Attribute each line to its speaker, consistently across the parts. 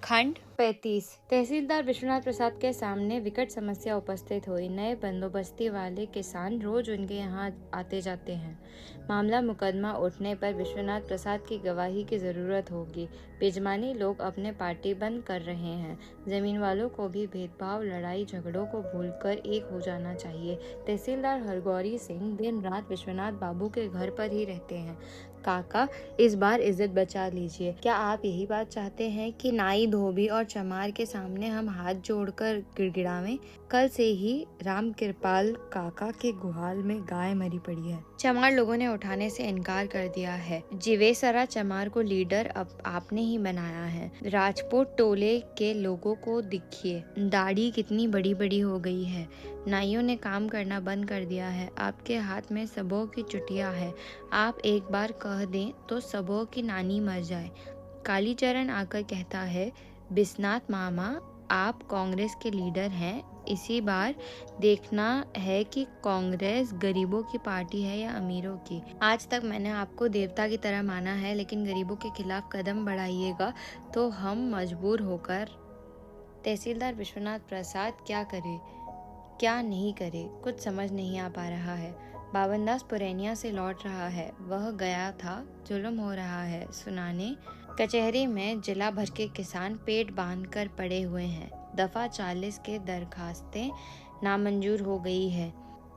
Speaker 1: खंड 35। तहसीलदार विश्वनाथ प्रसाद के सामने विकट समस्या उपस्थित हुई। नए बंदोबस्ती वाले किसान रोज उनके यहाँ आते जाते हैं। मामला मुकदमा उठने पर विश्वनाथ प्रसाद की गवाही की जरूरत होगी। बेजमानी लोग अपने पार्टी बंद कर रहे हैं। जमीन वालों को भी भेदभाव, लड़ाई झगड़ों को भूलकर एक हो जाना चाहिए। तहसीलदार हरगौरी सिंह दिन रात विश्वनाथ बाबू के घर पर ही रहते हैं। काका, इस बार इज्जत बचा लीजिए। क्या आप यही बात चाहते हैं कि नाई, धोबी और चमार के सामने हम हाथ जोड़कर गिड़गिड़ावें? कल से ही राम कृपाल काका के गुहाल में गाय मरी पड़ी है। चमार लोगों ने उठाने से इनकार कर दिया है। जिवेसरा चमार को लीडर अब आपने ही बनाया है। राजपूत टोले के लोगों को देखिए, दाढ़ी कितनी बड़ी बड़ी हो गई है। नाइयों ने काम करना बंद कर दिया है। आपके हाथ में सबों की चुटिया है। आप एक बार कह दें तो सबों की नानी मर जाए। कालीचरण आकर कहता है, बिस्नाथ मामा, आप कांग्रेस के लीडर हैं। इसी बार देखना है कि कांग्रेस गरीबों की पार्टी है या अमीरों की। आज तक मैंने आपको देवता की तरह माना है, लेकिन गरीबों के खिलाफ कदम बढ़ाइएगा तो हम मजबूर होकर। तहसीलदार विश्वनाथ प्रसाद क्या करे क्या नहीं करे, कुछ समझ नहीं आ पा रहा है। बावनदास पुरैनिया से लौट रहा है। वह गया था, जुल्म हो रहा है सुनाने। कचहरी में जिला भर के किसान पेट बांध कर पड़े हुए हैं। दफा 40 के दरखास्तें नामंजूर हो गई है।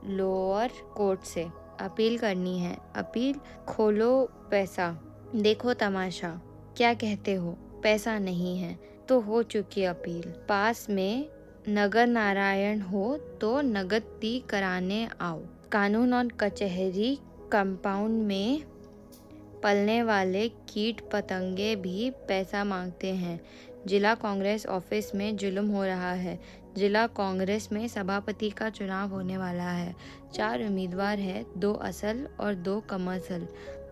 Speaker 1: लोअर कोर्ट से अपील करनी है। अपील खोलो पैसा, देखो तमाशा। क्या कहते हो? पैसा नहीं है तो हो चुकी अपील। पास में नगर नारायण हो तो नगदी कराने आओ। कानून और कचहरी कंपाउंड में पलने वाले कीट पतंगे भी पैसा मांगते हैं। जिला कांग्रेस ऑफिस में जुल्म हो रहा है। जिला कांग्रेस में सभापति का चुनाव होने वाला है। 4 उम्मीदवार हैं, 2 असल और 2 कम असल।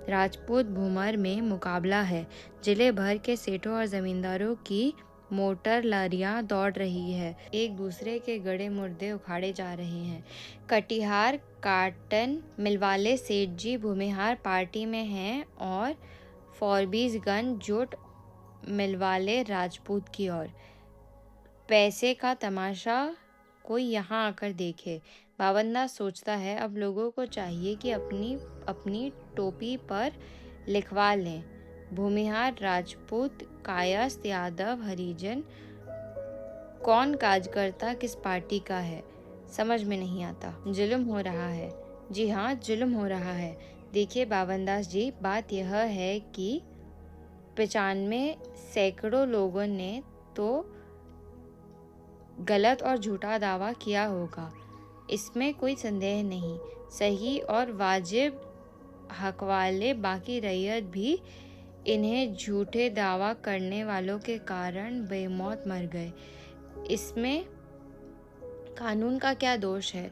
Speaker 1: राजपूत भूमर में मुकाबला है। जिले भर के सेठों और जमींदारों की मोटर लारियां दौड़ रही है। एक दूसरे के गड़े मुर्दे उखाड़े जा रहे हैं। कटिहार काटन मिल वाले सेठ जी भूमिहार पार्टी में हैं और फॉरबीसगंज जूट मिल वाले राजपूत की ओर। पैसे का तमाशा कोई यहाँ आकर देखे। बावनदास सोचता है, अब लोगों को चाहिए कि अपनी अपनी टोपी पर लिखवा लें, भूमिहार राजपूत, कायस्थ यादव हरिजन। कौन कार्यकर्ता किस पार्टी का है समझ में नहीं आता। जुल्म हो रहा है। जी हाँ, जुल्म हो रहा है। देखिए बावनदास जी, बात यह है कि 95 सैकड़ों लोगों ने तो गलत और झूठा दावा किया होगा, इसमें कोई संदेह नहीं। सही और वाजिब हक वाले बाकी रैयत भी इन्हें झूठे दावा करने वालों के कारण बेमौत मर गए। इसमें कानून का क्या दोष है?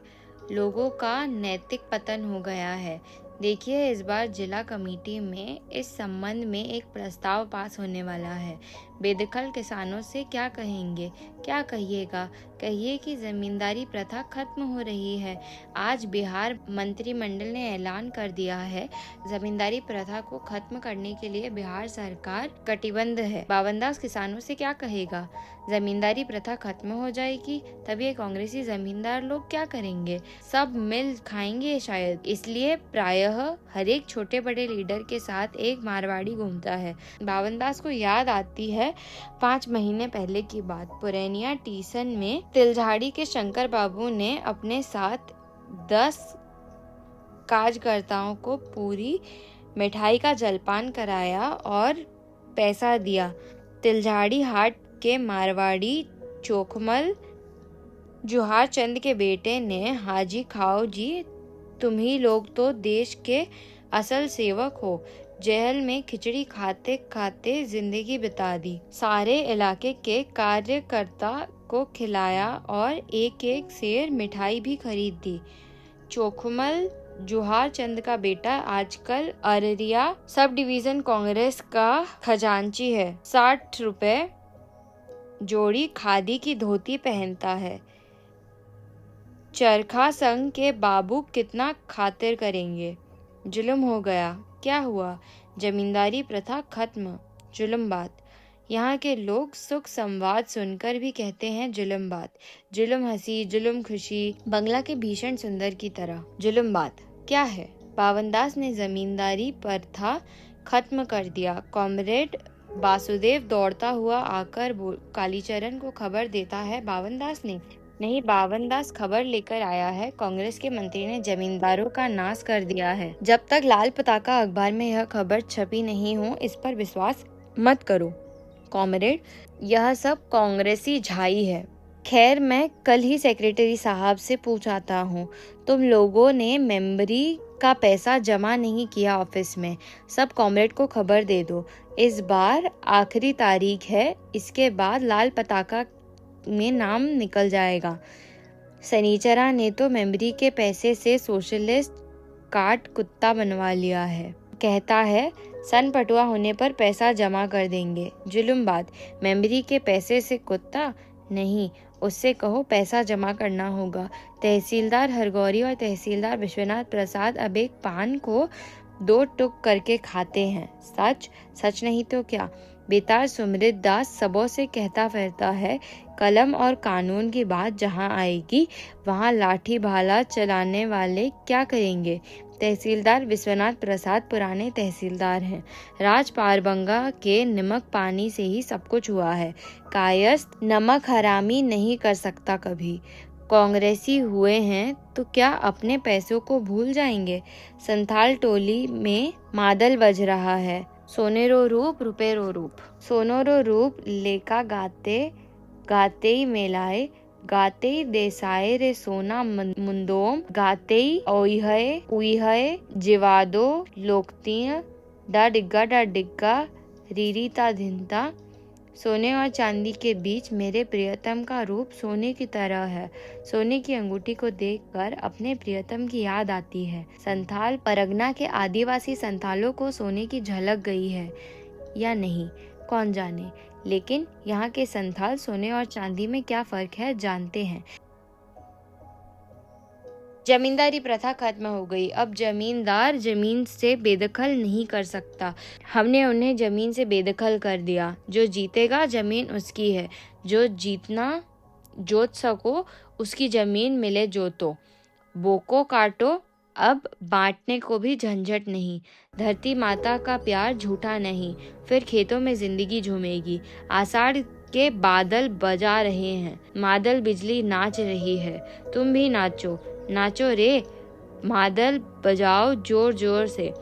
Speaker 1: लोगों का नैतिक पतन हो गया है। देखिए, इस बार जिला कमेटी में इस संबंध में एक प्रस्ताव पास होने वाला है। बेदखल किसानों से क्या कहेंगे? क्या कहिएगा? कहिए कि जमींदारी प्रथा खत्म हो रही है। आज बिहार मंत्रिमंडल ने ऐलान कर दिया है, जमींदारी प्रथा को खत्म करने के लिए बिहार सरकार कटिबद्ध है। बावनदास किसानों से क्या कहेगा? जमींदारी प्रथा खत्म हो जाएगी, तब ये कांग्रेसी जमींदार लोग क्या करेंगे? सब मिल खाएंगे शायद। इसलिए प्रायः हर एक छोटे बड़े लीडर के साथ एक मारवाड़ी घूमता है। बावनदास को याद आती है 5 महीने पहले की बात। पुरैनिया स्टेशन में तिलझाड़ी के शंकर बाबू ने अपने साथ 10 कार्यकर्ताओं को पूरी मिठाई का जलपान कराया और पैसा दिया। तिलझाड़ी हाट के मारवाड़ी चोखमल जुहार चंद के बेटे ने, हाजी खाओ जी, तुम ही लोग तो देश के असल सेवक हो। जेल में खिचड़ी खाते खाते जिंदगी बिता दी। सारे इलाके के कार्यकर्ता को खिलाया और एक एक सेर मिठाई भी खरीद दी। चोखमल जुहार चंद का बेटा आजकल अररिया सब डिवीजन कांग्रेस का खजांची है। 60 रुपए जोड़ी खादी की धोती पहनता है। चरखा संघ के बाबू कितना खातिर करेंगे। जुल्म हो गया। क्या हुआ? जमींदारी प्रथा खत्म। जुल्म बात यहाँ के लोग सुख संवाद सुनकर भी कहते हैं जुल्म बात, जुल्म हंसी, जुल्म खुशी, बंगला के भीषण सुंदर की तरह। जुल्म बात क्या है? पावनदास ने जमींदारी पर था खत्म कर दिया। कॉमरेड वासुदेव दौड़ता हुआ आकर कालीचरण को खबर देता है। बावनदास ने नहीं, बावनदास खबर लेकर आया है। कांग्रेस के मंत्री ने जमींदारों का नाश कर दिया है। जब तक लाल पताका अखबार में यह खबर छपी नहीं हो, इस पर विश्वास मत करो। कॉमरेड, यह सब कांग्रेसी झाई है। खैर, मैं कल ही सेक्रेटरी साहब से पूछ आता हूँ। तुम लोगों ने मेंबरी का पैसा जमा नहीं किया ऑफिस में। सब कॉमरेड को खबर दे दो। इस बार आखिरी तारीख है, इसके बाद लाल पताका में नाम निकल जाएगा। सनीचरा ने तो मेंबरी के पैसे से सोशलिस्ट काट कुत्ता बनवा लिया है। कहता है सन पटुआ होने पर पैसा जमा कर देंगे। जुल्म बात, मेंबरी के पैसे से कुत्ता नहीं, उससे कहो पैसा जमा करना होगा। तहसीलदार हरगौरी और तहसीलदार विश्वनाथ प्रसाद अब एक पान को 2 टुक करके खाते हैं। सच? सच नहीं तो क्या? बेतार सुमृत दास सबों से कहता फिरता है, कलम और कानून की बात जहाँ आएगी वहाँ लाठी भाला चलाने वाले क्या करेंगे? तहसीलदार विश्वनाथ प्रसाद पुराने तहसीलदार हैं। राज पारबंगा के नमक पानी से ही सब कुछ हुआ है। कायस्थ नमक हरामी नहीं कर सकता कभी। कांग्रेसी हुए हैं तो क्या अपने पैसों को भूल जाएंगे? संथाल टोली में मादल बज रहा है। सोनेरो रूप रुपेरो रूप, सोनोरो रूप लेका गाते गाते ही मेलाए, गाते ही देसाए रे सोना मुंदोम, गाते ही ओइहए उइहए जिवादो लोकतीय डा डिग्गा रीरीता धिनता। सोने और चांदी के बीच मेरे प्रियतम का रूप सोने की तरह है। सोने की अंगूठी को देखकर अपने प्रियतम की याद आती है। संथाल परगना के आदिवासी संथालों को सोने की झलक गई है या नहीं, कौन जाने, लेकिन यहाँ के संथाल सोने और चांदी में क्या फर्क है जानते हैं। जमींदारी प्रथा खत्म हो गई। अब जमींदार जमीन से बेदखल नहीं कर सकता। हमने उन्हें जमीन से बेदखल कर दिया। जो जीतेगा जमीन उसकी है। जो जीतना जोत सको उसकी जमीन मिले जोतो। बोको काटो, अब बांटने को भी झंझट नहीं। धरती माता का प्यार झूठा नहीं। फिर खेतों में जिंदगी झूमेगी। आषाढ़ के बादल बजा रहे हैं। मादल बिजली नाच रही है। तुम भी नाचो, नाचो रे, मादल बजाओ जोर जोर से।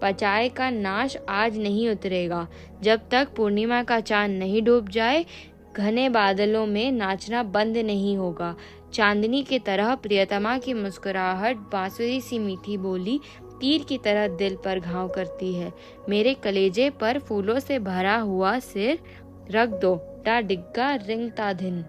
Speaker 1: पचाए का नाश आज नहीं उतरेगा। जब तक पूर्णिमा का चांद नहीं डूब जाए, घने बादलों में नाचना बंद नहीं होगा। चांदनी की तरह प्रियतमा की मुस्कुराहट, बांसुरी सी मीठी बोली तीर की तरह दिल पर घाव करती है। मेरे कलेजे पर फूलों से भरा हुआ सिर रख दो, डा डिग्गा रिंगता धिन।